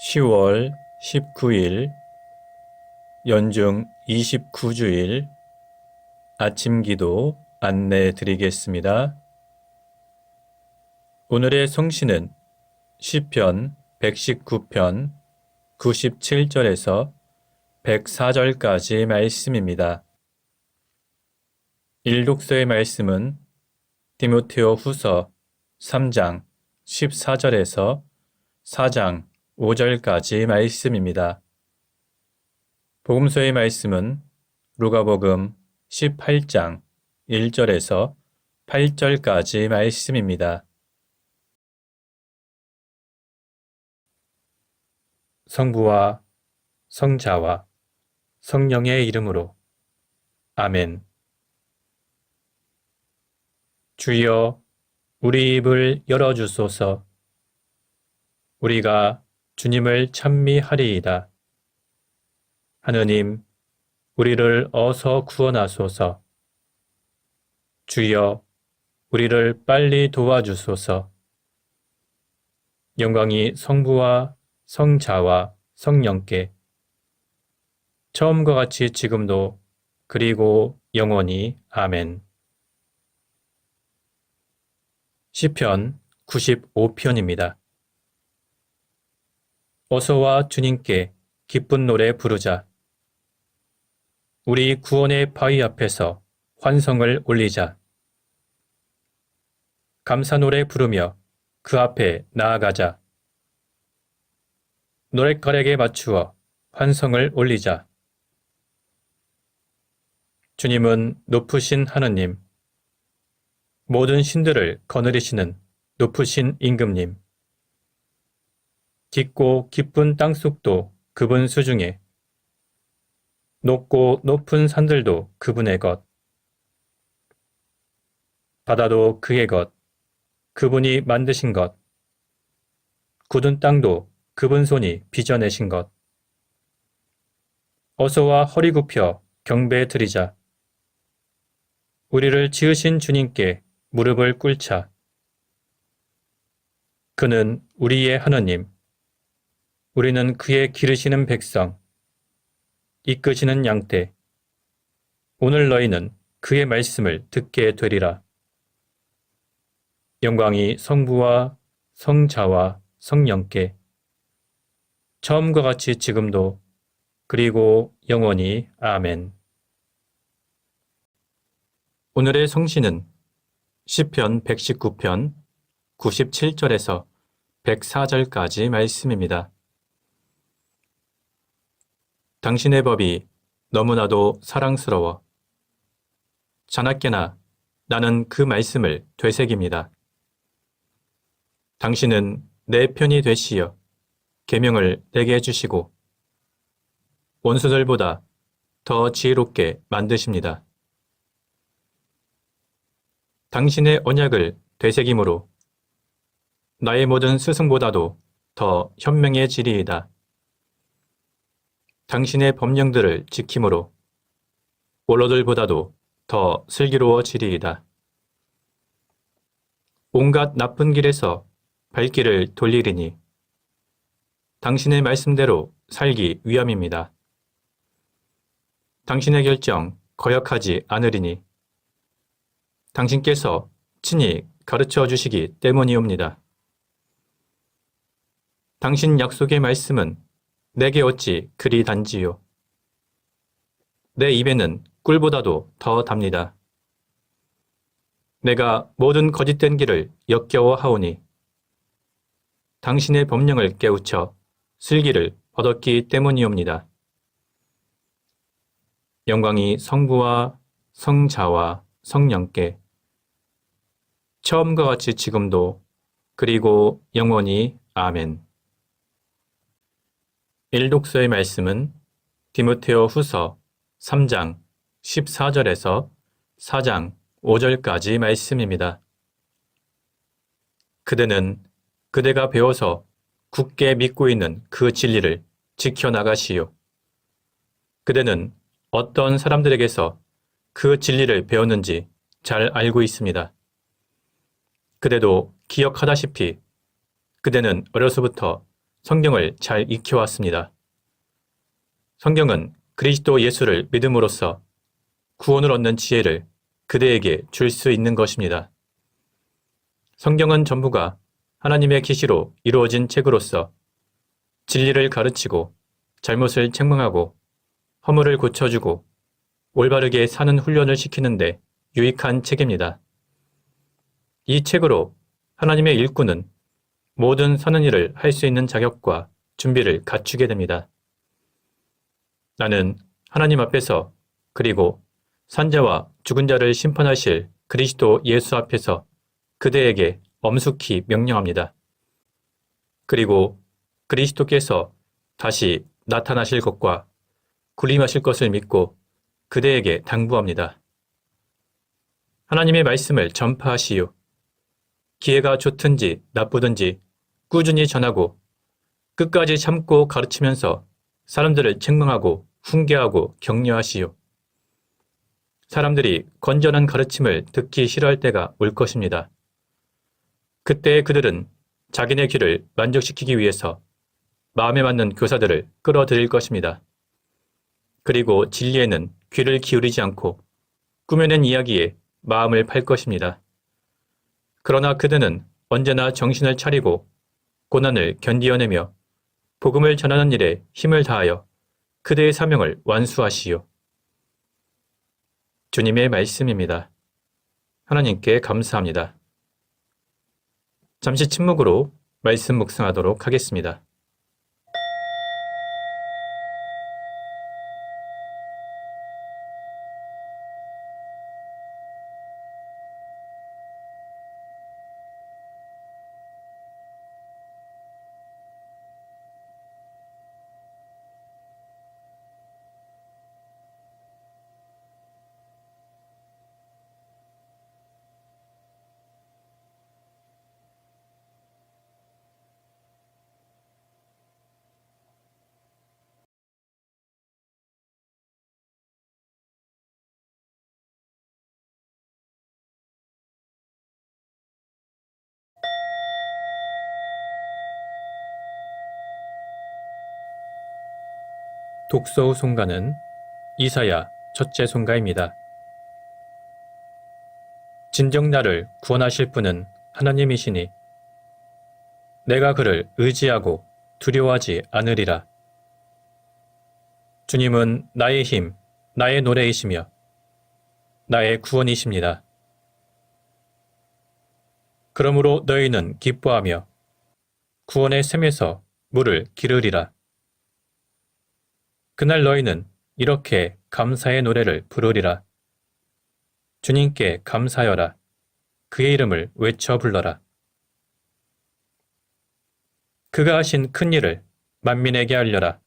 10월 19일 연중 29주일 아침 기도 안내 드리겠습니다. 오늘의 성시는 시편 119편 97절에서 104절까지 말씀입니다. 일독서의 말씀은 디모데오 후서 3장 14절에서 4장 5절까지 말씀입니다. 복음서의 말씀은 루가복음 18장 1절에서 8절까지 말씀입니다. 성부와 성자와 성령의 이름으로 아멘. 주여 우리 입을 열어주소서. 우리가 주님을 찬미하리이다. 하느님, 우리를 어서 구원하소서. 주여, 우리를 빨리 도와주소서. 영광이 성부와 성자와 성령께 처음과 같이 지금도 그리고 영원히 아멘. 시편 95편입니다. 어서와 주님께 기쁜 노래 부르자. 우리 구원의 바위 앞에서 환성을 올리자. 감사 노래 부르며 그 앞에 나아가자. 노랫가락에 맞추어 환성을 올리자. 주님은 높으신 하느님, 모든 신들을 거느리시는 높으신 임금님, 깊고 깊은 땅속도 그분 수중에, 높고 높은 산들도 그분의 것, 바다도 그의 것, 그분이 만드신 것, 굳은 땅도 그분 손이 빚어내신 것. 어서와 허리 굽혀 경배 드리자. 우리를 지으신 주님께 무릎을 꿇자. 그는 우리의 하느님, 우리는 그의 기르시는 백성, 이끄시는 양떼. 오늘 너희는 그의 말씀을 듣게 되리라. 영광이 성부와 성자와 성령께 처음과 같이 지금도 그리고 영원히 아멘. 오늘의 성시는 시편 119편 97절에서 104절까지 말씀입니다. 당신의 법이 너무나도 사랑스러워. 자나깨나 나는 그 말씀을 되새깁니다. 당신은 내 편이 되시어 계명을 내게 해주시고 원수들보다 더 지혜롭게 만드십니다. 당신의 언약을 되새김으로 나의 모든 스승보다도 더 현명해지리이다. 당신의 법령들을 지킴으로 원로들보다도 더 슬기로워지리이다. 온갖 나쁜 길에서 발길을 돌리리니 당신의 말씀대로 살기 위함입니다. 당신의 결정 거역하지 않으리니 당신께서 친히 가르쳐 주시기 때문이옵니다. 당신 약속의 말씀은 내게 어찌 그리 단지요. 내 입에는 꿀보다도 더 답니다. 내가 모든 거짓된 길을 역겨워하오니 당신의 법령을 깨우쳐 슬기를 얻었기 때문이옵니다. 영광이 성부와 성자와 성령께 처음과 같이 지금도 그리고 영원히 아멘. 일독서의 말씀은 디모데오 후서 3장 14절에서 4장 5절까지 말씀입니다. 그대는 그대가 배워서 굳게 믿고 있는 그 진리를 지켜나가시오. 그대는 어떤 사람들에게서 그 진리를 배웠는지 잘 알고 있습니다. 그대도 기억하다시피 그대는 어려서부터 성경을 잘 익혀왔습니다. 성경은 그리스도 예수를 믿음으로써 구원을 얻는 지혜를 그대에게 줄 수 있는 것입니다. 성경은 전부가 하나님의 계시로 이루어진 책으로서 진리를 가르치고 잘못을 책망하고 허물을 고쳐주고 올바르게 사는 훈련을 시키는데 유익한 책입니다. 이 책으로 하나님의 일꾼은 모든 선한 일을 할 수 있는 자격과 준비를 갖추게 됩니다. 나는 하나님 앞에서 그리고 산자와 죽은 자를 심판하실 그리스도 예수 앞에서 그대에게 엄숙히 명령합니다. 그리고 그리스도께서 다시 나타나실 것과 군림하실 것을 믿고 그대에게 당부합니다. 하나님의 말씀을 전파하시오. 기회가 좋든지 나쁘든지 꾸준히 전하고 끝까지 참고 가르치면서 사람들을 책망하고 훈계하고 격려하시오. 사람들이 건전한 가르침을 듣기 싫어할 때가 올 것입니다. 그때 그들은 자기네 귀를 만족시키기 위해서 마음에 맞는 교사들을 끌어들일 것입니다. 그리고 진리에는 귀를 기울이지 않고 꾸며낸 이야기에 마음을 팔 것입니다. 그러나 그들은 언제나 정신을 차리고 고난을 견디어내며 복음을 전하는 일에 힘을 다하여 그대의 사명을 완수하시오. 주님의 말씀입니다. 하나님께 감사합니다. 잠시 침묵으로 말씀 묵상하도록 하겠습니다. 독서 송가는 이사야 첫째 송가입니다. 진정 나를 구원하실 분은 하나님이시니 내가 그를 의지하고 두려워하지 않으리라. 주님은 나의 힘, 나의 노래이시며 나의 구원이십니다. 그러므로 너희는 기뻐하며 구원의 샘에서 물을 기르리라. 그날 너희는 이렇게 감사의 노래를 부르리라. 주님께 감사하여라. 그의 이름을 외쳐 불러라. 그가 하신 큰 일을 만민에게 알려라.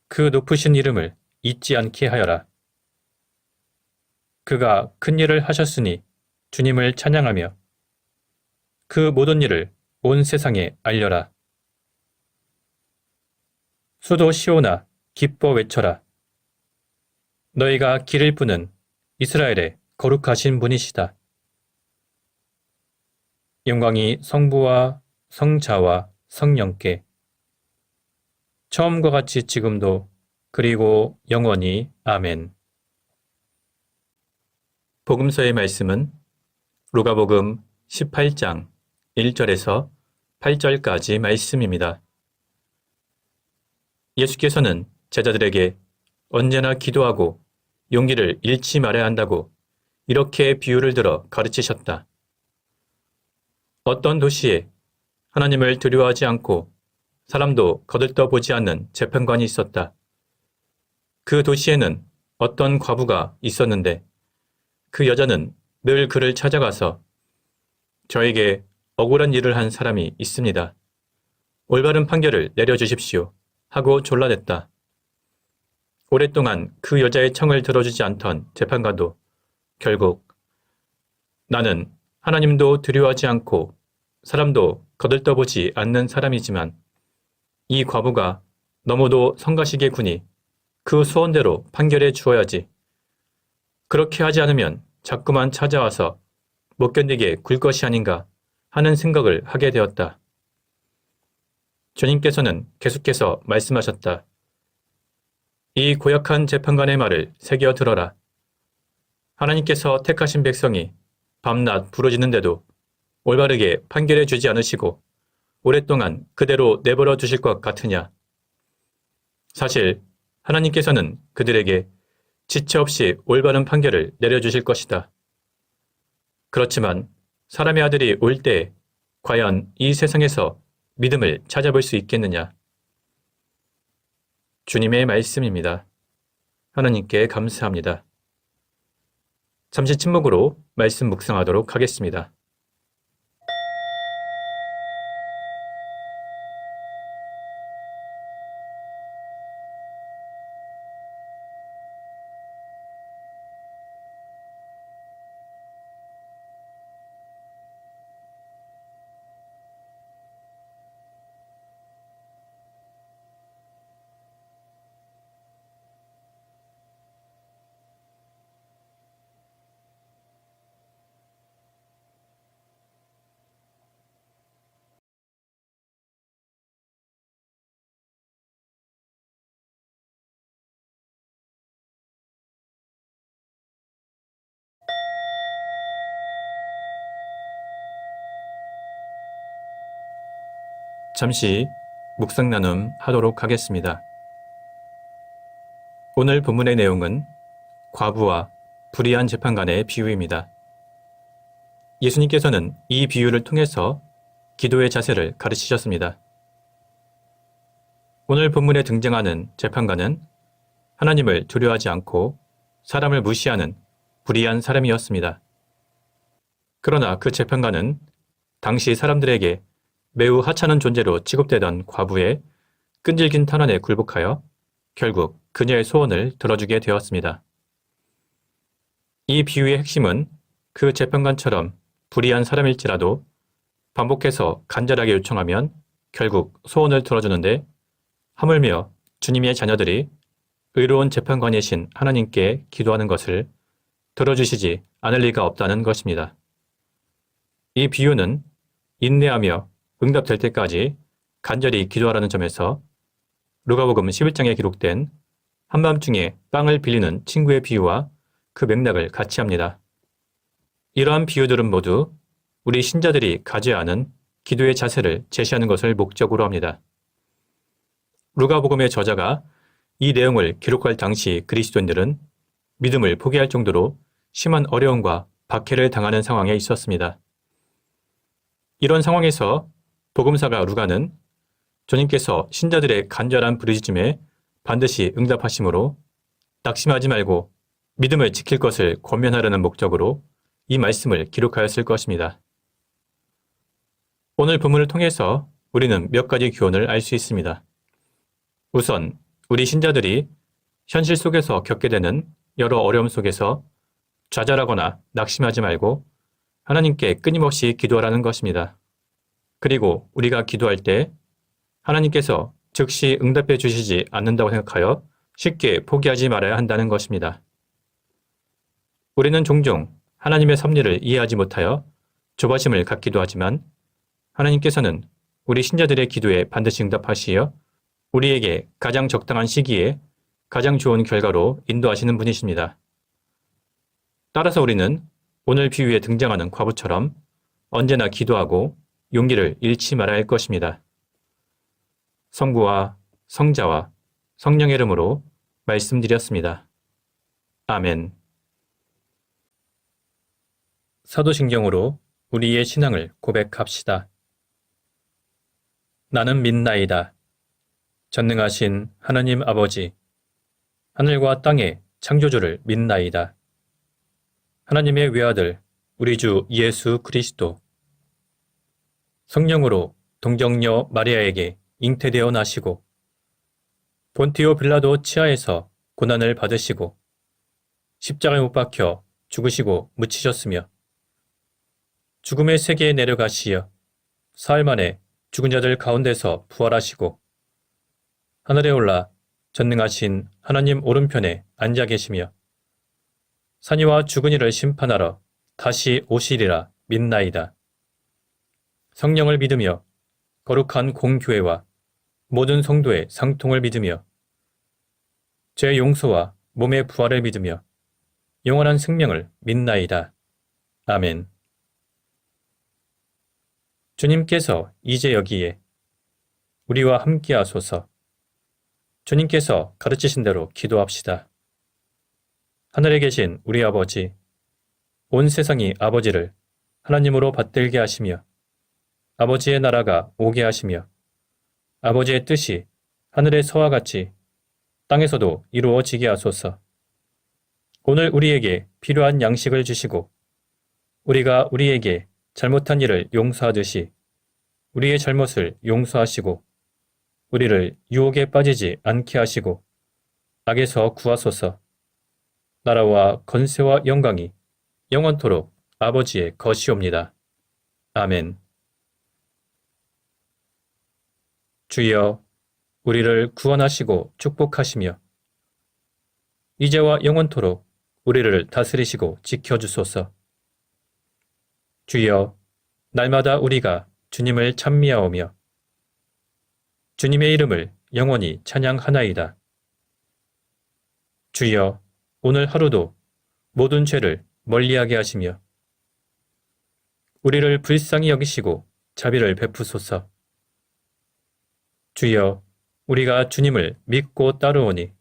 그 높으신 이름을 잊지 않게 하여라. 그가 큰 일을 하셨으니 주님을 찬양하며 그 모든 일을 온 세상에 알려라. 수도 시온아 기뻐 외쳐라. 너희가 기를 분은 이스라엘의 거룩하신 분이시다. 영광이 성부와 성자와 성령께 처음과 같이 지금도 그리고 영원히 아멘. 복음서의 말씀은 루가복음 18장 1절에서 8절까지 말씀입니다. 예수께서는 제자들에게 언제나 기도하고 용기를 잃지 말아야 한다고 이렇게 비유를 들어 가르치셨다. 어떤 도시에 하나님을 두려워하지 않고 사람도 거들떠보지 않는 재판관이 있었다. 그 도시에는 어떤 과부가 있었는데 그 여자는 늘 그를 찾아가서 저에게 억울한 일을 한 사람이 있습니다. 올바른 판결을 내려주십시오 하고 졸라댔다. 오랫동안 그 여자의 청을 들어주지 않던 재판관도 결국 나는 하나님도 두려워하지 않고 사람도 거들떠보지 않는 사람이지만 이 과부가 너무도 성가시게 구니 그 소원대로 판결해 주어야지. 그렇게 하지 않으면 자꾸만 찾아와서 못 견디게 굴 것이 아닌가 하는 생각을 하게 되었다. 주님께서는 계속해서 말씀하셨다. 이 고약한 재판관의 말을 새겨 들어라. 하나님께서 택하신 백성이 밤낮 부르짖는데도 올바르게 판결해 주지 않으시고 오랫동안 그대로 내버려 두실 것 같으냐. 사실 하나님께서는 그들에게 지체 없이 올바른 판결을 내려주실 것이다. 그렇지만 사람의 아들이 올 때에 과연 이 세상에서 믿음을 찾아볼 수 있겠느냐? 주님의 말씀입니다. 하나님께 감사합니다. 잠시 침묵으로 말씀 묵상하도록 하겠습니다. 잠시 묵상 나눔 하도록 하겠습니다. 오늘 본문의 내용은 과부와 불의한 재판관의 비유입니다. 예수님께서는 이 비유를 통해서 기도의 자세를 가르치셨습니다. 오늘 본문에 등장하는 재판관은 하나님을 두려워하지 않고 사람을 무시하는 불의한 사람이었습니다. 그러나 그 재판관은 당시 사람들에게 매우 하찮은 존재로 취급되던 과부의 끈질긴 탄원에 굴복하여 결국 그녀의 소원을 들어주게 되었습니다. 이 비유의 핵심은 그 재판관처럼 불의한 사람일지라도 반복해서 간절하게 요청하면 결국 소원을 들어주는데 하물며 주님의 자녀들이 의로운 재판관이신 하나님께 기도하는 것을 들어주시지 않을 리가 없다는 것입니다. 이 비유는 인내하며 응답될 때까지 간절히 기도하라는 점에서 루가복음 11장에 기록된 한밤중에 빵을 빌리는 친구의 비유와 그 맥락을 같이 합니다. 이러한 비유들은 모두 우리 신자들이 가져야 하는 기도의 자세를 제시하는 것을 목적으로 합니다. 루가복음의 저자가 이 내용을 기록할 당시 그리스도인들은 믿음을 포기할 정도로 심한 어려움과 박해를 당하는 상황에 있었습니다. 이런 상황에서 복음사가 루가는 주님께서 신자들의 간절한 부르짖음에 반드시 응답하심으로 낙심하지 말고 믿음을 지킬 것을 권면하려는 목적으로 이 말씀을 기록하였을 것입니다. 오늘 본문을 통해서 우리는 몇 가지 교훈을 알 수 있습니다. 우선 우리 신자들이 현실 속에서 겪게 되는 여러 어려움 속에서 좌절하거나 낙심하지 말고 하나님께 끊임없이 기도하라는 것입니다. 그리고 우리가 기도할 때 하나님께서 즉시 응답해 주시지 않는다고 생각하여 쉽게 포기하지 말아야 한다는 것입니다. 우리는 종종 하나님의 섭리를 이해하지 못하여 조바심을 갖기도 하지만 하나님께서는 우리 신자들의 기도에 반드시 응답하시어 우리에게 가장 적당한 시기에 가장 좋은 결과로 인도하시는 분이십니다. 따라서 우리는 오늘 비유에 등장하는 과부처럼 언제나 기도하고 용기를 잃지 말아야 할 것입니다. 성부와 성자와 성령의 이름으로 말씀드렸습니다. 아멘. 사도신경으로 우리의 신앙을 고백합시다. 나는 믿나이다. 전능하신 하나님 아버지, 하늘과 땅의 창조주를 믿나이다. 하나님의 외아들, 우리 주 예수 그리스도, 성령으로 동정녀 마리아에게 잉태되어 나시고 본티오 빌라도 치하에서 고난을 받으시고 십자가에 못 박혀 죽으시고 묻히셨으며 죽음의 세계에 내려가시어 사흘 만에 죽은 자들 가운데서 부활하시고 하늘에 올라 전능하신 하나님 오른편에 앉아 계시며 산이와 죽은 이를 심판하러 다시 오시리라 믿나이다. 성령을 믿으며 거룩한 공교회와 모든 성도의 상통을 믿으며 죄 용서와 몸의 부활을 믿으며 영원한 생명을 믿나이다. 아멘. 주님께서 이제 여기에 우리와 함께 하소서. 주님께서 가르치신 대로 기도합시다. 하늘에 계신 우리 아버지, 온 세상이 아버지를 하나님으로 받들게 하시며 아버지의 나라가 오게 하시며 아버지의 뜻이 하늘에서와 같이 땅에서도 이루어지게 하소서. 오늘 우리에게 필요한 양식을 주시고 우리가 우리에게 잘못한 일을 용서하듯이 우리의 잘못을 용서하시고 우리를 유혹에 빠지지 않게 하시고 악에서 구하소서. 나라와 건세와 영광이 영원토록 아버지의 것이옵니다. 아멘. 주여, 우리를 구원하시고 축복하시며 이제와 영원토록 우리를 다스리시고 지켜주소서. 주여, 날마다 우리가 주님을 찬미하오며 주님의 이름을 영원히 찬양하나이다. 주여, 오늘 하루도 모든 죄를 멀리하게 하시며 우리를 불쌍히 여기시고 자비를 베푸소서. 주여, 우리가 주님을 믿고 따르오니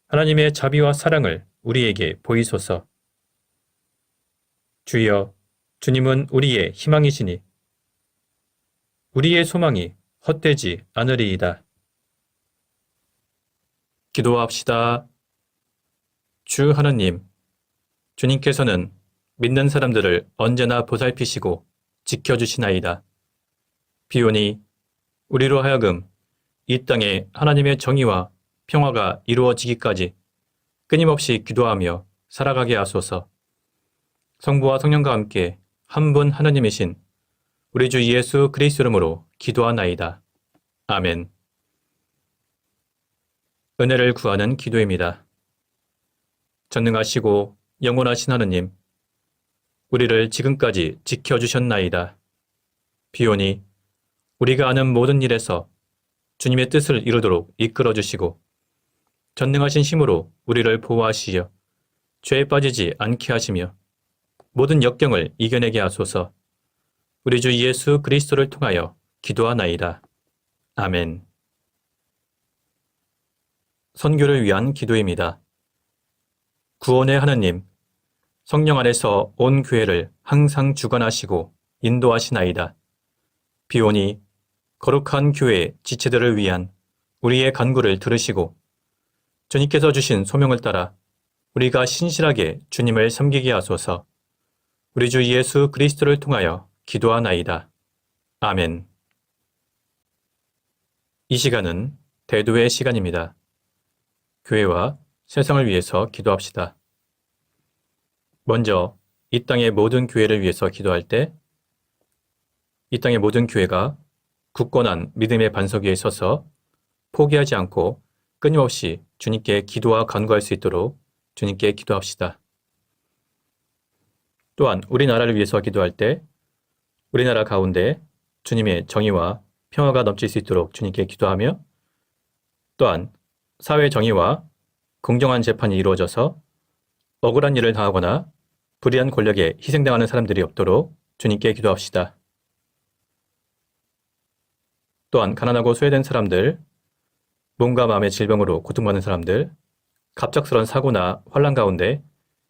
하나님의 자비와 사랑을 우리에게 보이소서. 주여, 주님은 우리의 희망이시니 우리의 소망이 헛되지 않으리이다. 기도합시다. 주 하느님, 주님께서는 믿는 사람들을 언제나 보살피시고 지켜주시나이다. 비오니 우리로 하여금 이 땅에 하나님의 정의와 평화가 이루어지기까지 끊임없이 기도하며 살아가게 하소서. 성부와 성령과 함께 한 분 하느님이신 우리 주 예수 그리스도 이름으로 기도하나이다. 아멘. 은혜를 구하는 기도입니다. 전능하시고 영원하신 하느님, 우리를 지금까지 지켜주셨나이다. 비오니 우리가 아는 모든 일에서 주님의 뜻을 이루도록 이끌어주시고 전능하신 힘으로 우리를 보호하시어 죄에 빠지지 않게 하시며 모든 역경을 이겨내게 하소서. 우리 주 예수 그리스도를 통하여 기도하나이다. 아멘. 선교를 위한 기도입니다. 구원의 하느님, 성령 안에서 온 교회를 항상 주관하시고 인도하시나이다. 비오니 거룩한 교회 지체들을 위한 우리의 간구를 들으시고 주님께서 주신 소명을 따라 우리가 신실하게 주님을 섬기게 하소서. 우리 주 예수 그리스도를 통하여 기도하나이다. 아멘. 이 시간은 대도의 시간입니다. 교회와 세상을 위해서 기도합시다. 먼저 이 땅의 모든 교회를 위해서 기도할 때 이 땅의 모든 교회가 굳건한 믿음의 반석 위에 서서 포기하지 않고 끊임없이 주님께 기도와 간구할 수 있도록 주님께 기도합시다. 또한 우리나라를 위해서 기도할 때 우리나라 가운데 주님의 정의와 평화가 넘칠 수 있도록 주님께 기도하며 또한 사회 정의와 공정한 재판이 이루어져서 억울한 일을 당하거나 불의한 권력에 희생당하는 사람들이 없도록 주님께 기도합시다. 또한 가난하고 소외된 사람들, 몸과 마음의 질병으로 고통받는 사람들, 갑작스런 사고나 환난 가운데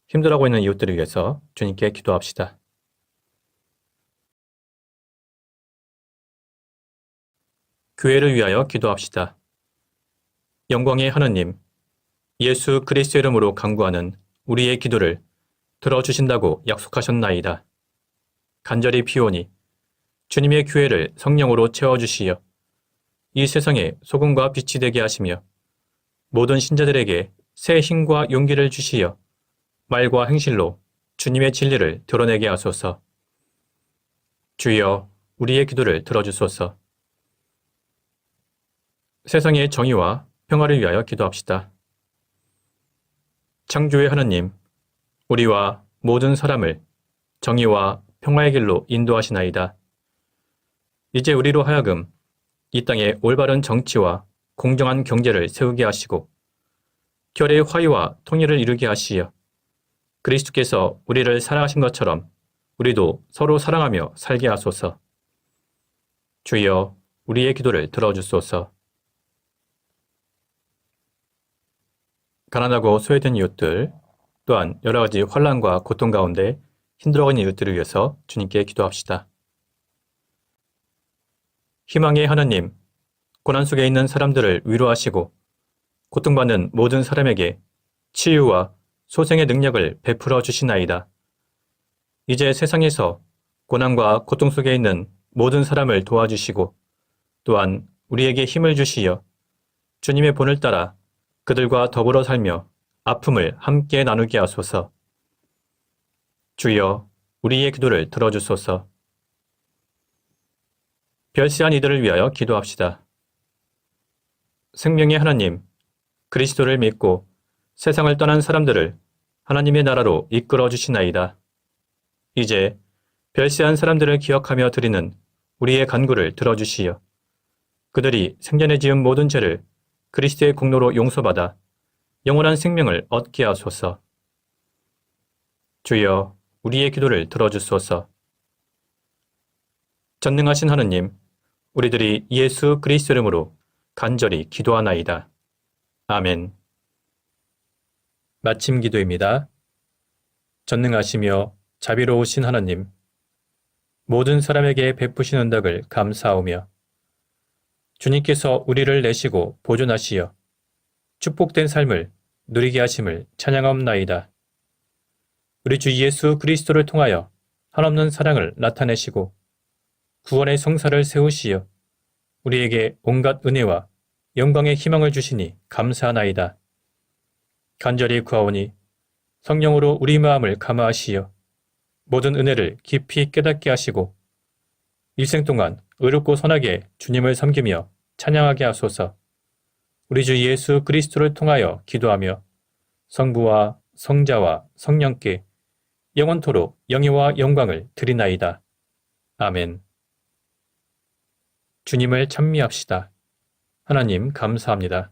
힘들어하고 있는 이웃들을 위해서 주님께 기도합시다. 교회를 위하여 기도합시다. 영광의 하느님, 예수 그리스도 이름으로 간구하는 우리의 기도를 들어주신다고 약속하셨나이다. 간절히 비오니 주님의 교회를 성령으로 채워주시어 이 세상에 소금과 빛이 되게 하시며 모든 신자들에게 새 힘과 용기를 주시어 말과 행실로 주님의 진리를 드러내게 하소서. 주여, 우리의 기도를 들어주소서. 세상의 정의와 평화를 위하여 기도합시다. 창조의 하느님, 우리와 모든 사람을 정의와 평화의 길로 인도하시나이다. 이제 우리로 하여금 이 땅에 올바른 정치와 공정한 경제를 세우게 하시고 결의 화의와 통일을 이루게 하시어 그리스도께서 우리를 사랑하신 것처럼 우리도 서로 사랑하며 살게 하소서. 주여, 우리의 기도를 들어주소서. 가난하고 소외된 이웃들, 또한 여러 가지 환난과 고통 가운데 힘들어가는 이웃들을 위해서 주님께 기도합시다. 희망의 하나님, 고난 속에 있는 사람들을 위로하시고 고통받는 모든 사람에게 치유와 소생의 능력을 베풀어 주시나이다. 이제 세상에서 고난과 고통 속에 있는 모든 사람을 도와주시고 또한 우리에게 힘을 주시어 주님의 본을 따라 그들과 더불어 살며 아픔을 함께 나누게 하소서. 주여, 우리의 기도를 들어주소서. 별세한 이들을 위하여 기도합시다. 생명의 하나님, 그리스도를 믿고 세상을 떠난 사람들을 하나님의 나라로 이끌어 주시나이다. 이제 별세한 사람들을 기억하며 드리는 우리의 간구를 들어주시어 그들이 생전에 지은 모든 죄를 그리스도의 공로로 용서받아 영원한 생명을 얻게 하소서. 주여, 우리의 기도를 들어주소서. 전능하신 하느님, 우리들이 예수 그리스도 이름으로 간절히 기도하나이다. 아멘. 마침 기도입니다. 전능하시며 자비로우신 하나님, 모든 사람에게 베푸신 은덕을 감사하오며 주님께서 우리를 내시고 보존하시어 축복된 삶을 누리게 하심을 찬양하옵나이다. 우리 주 예수 그리스도를 통하여 한없는 사랑을 나타내시고 구원의 성사를 세우시어 우리에게 온갖 은혜와 영광의 희망을 주시니 감사하나이다. 간절히 구하오니 성령으로 우리 마음을 감화하시어 모든 은혜를 깊이 깨닫게 하시고 일생 동안 의롭고 선하게 주님을 섬기며 찬양하게 하소서. 우리 주 예수 그리스도를 통하여 기도하며 성부와 성자와 성령께 영원토록 영예와 영광을 드리나이다. 아멘. 주님을 찬미합시다. 하나님 감사합니다.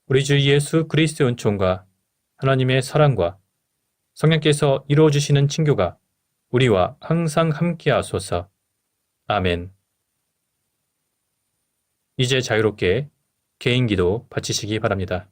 우리 주 예수 그리스도의 은총과 하나님의 사랑과 성령께서 이루어주시는 친교가 우리와 항상 함께 하소서. 아멘. 이제 자유롭게 개인기도 바치시기 바랍니다.